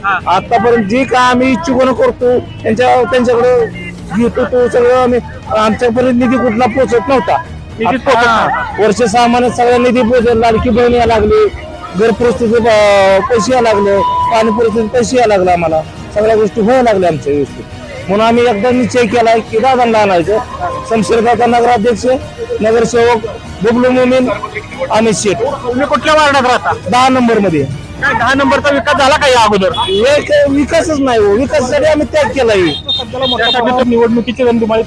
आतापर्यंत जे काय आम्ही इच्छुक करतो त्यांच्याकडे घेतो तो सगळं आम्ही आमच्यापर्यंत निधी कुठला पोहोचत नव्हता. वर्ष 6 महिन्यात सगळ्या निधी पोहोचत, लाडकी बहीण यायला लागली, घर परिस्थिती पैसे यायला लागले, पाणी परिस्थिती पैसे यायला लागला, आम्हाला सगळ्या गोष्टी व्हायला लागल्या आमच्या व्यवस्थित. म्हणून आम्ही एकदा निश्चय केलाय की दादांना आणायचं. शमशेरदादा नगराध्यक्ष, नगरसेवक बबलू मोमीन, अमित शेठ. तुम्ही कुठल्या वार्डात राहता? 10 नंबर मध्ये. काय 10 नंबरचा विकास झाला का या अगोदर? विकासच नाही हो, विकासासाठी आम्ही त्याग केलाय. त्यासाठी तर निवडणुकीची रणधुमाळी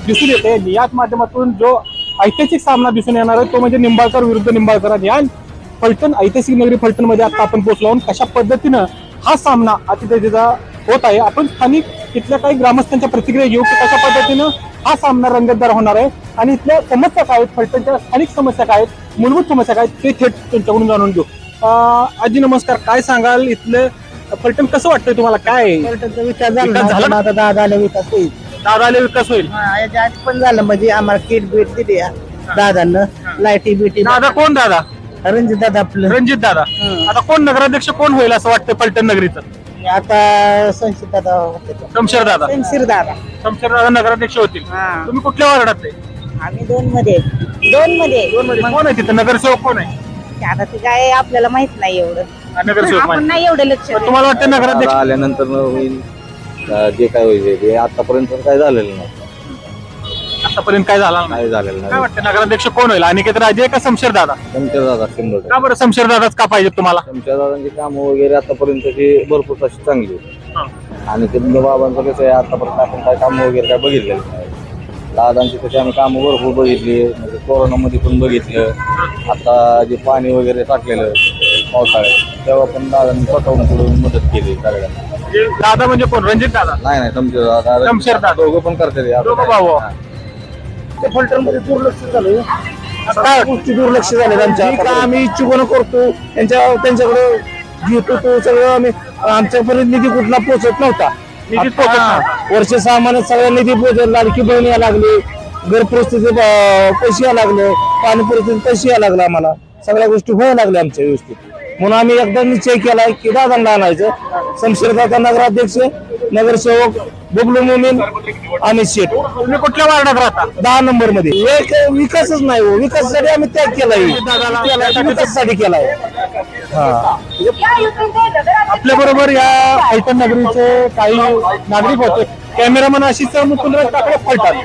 दिसून येते. याच माध्यमातून जो ऐतिहासिक सामना दिसून येणार आहे तो म्हणजे निंबाळकर विरुद्ध निंबाळकर. या फलटण, ऐतिहासिक नगरी फलटण मध्ये आता आपण पोहोचलो आहोत. कशा पद्धतीनं हा सामना अतिथीचा होत आहे, आपण स्थानिक इथल्या काही ग्रामस्थांच्या प्रतिक्रिया घेऊ की कशा पद्धतीनं हा सामना रंगतदार होणार आहे आणि इथल्या समस्या काय आहेत, फलटणच्या स्थानिक समस्या काय आहेत, मूलभूत समस्या काय आहेत, ते थेट त्यांच्याकडून जाणून घेऊ. आजी नमस्कार, काय सांगाल इथलं फलटण कसं वाटतंय तुम्हाला? काय विकास विकास झाला झाला? ना, आता दादाला विकास होईल. दादाला विकास होईल? याच्या आधी पण झालं, म्हणजे आम्हाला किट बीट दिली दादांना, लाईटी बिटी. दादा कोण? दादा रणजित दादा आपलं. रणजित दादा. आता कोण नगराध्यक्ष कोण होईल असं वाटतं फलटण नगरीचं? आता संशय दादा होते. शमशेर दादा. शमशेर दादा. शमशेर दादा नगराध्यक्ष होतील. हा. तुम्ही कुठल्या वार्डात? आम्ही दोन मध्ये. कोण आहे तिथं नगरसेवक? कोण आहे आता ते काय आपल्याला माहित नाही एवढं, नगरसेवक? आपण माहिती. नाही एवढं लक्ष पण तुम्हाला वाटतं नगराध्यक्ष आल्यानंतर होईल जे काय होईल ते आतापर्यंत काय झालेलं नाही. आतापर्यंत काय झालं नाही? नाही झालेलं काय नाही. वाटतं नगराध्यक्ष कोण होईल? अनिकेत राजे का शमशेर दादा? शमशेर दादा 100%. का बरं शमशेर दादाच का पाहिजे तुम्हाला? शमशेर दादांची कामं वगैरे आतापर्यंतची भरपूर अशी चांगली होती. आणि ते बाबांचं कसं आहे, आतापर्यंत आपण काय कामं वगैरे काय बघितलेलं नाही. दादांची तशी आम्ही कामं भरपूर बघितली, म्हणजे कोरोनामध्ये पण बघितलं. आता जे पाणी वगैरे टाकलेलं पावसाळ्यात तेव्हा पण दादांनी स्वतःहून पुढून मदत केली सगळ्यांना. दादा म्हणजे कोण? रणजित दादा? नाही शमशेर दादा. शमशेर दादा. दोघं पण करतात. दोघं भाऊ. फलटण मध्ये दुर्लक्ष झालं, काय गोष्टी दुर्लक्ष झाले आमच्या. जे काय आम्ही इच्छुक करतो त्यांच्याकडे घेतो तो सगळं आम्ही आमच्यापर्यंत निधी कुठला पोहोचत नव्हता. निधी पोहोचत नव्हता. वर्ष 6 महिन्यात सगळ्या निधी पोहोचत, लाडकी बहीण यायला लागली, घर परिस्थिती पैसे यायला लागले, पाणी परिस्थिती पैसे यायला लागला, आम्हाला सगळ्या गोष्टी व्हायला लागल्या आमच्या व्यवस्थित. म्हणून आम्ही एकदा निश्चय केलाय की दादांना आणायचं. शमशेरदादा नगराध्यक्ष, नगरसेवक बबलू मोमीन, अमित शेठ. तुम्ही कुठल्या वार्डात राहता? 10 नंबर मध्ये. विकासच नाही हो, विकासासाठी आम्ही त्याग केलाय. विकासासाठी केलाय. आपल्या बरोबर या फलटण नगरीचे काही नागरिक होते. कॅमेरामन आशिष मुकुंदराज टाकळे, फलटण.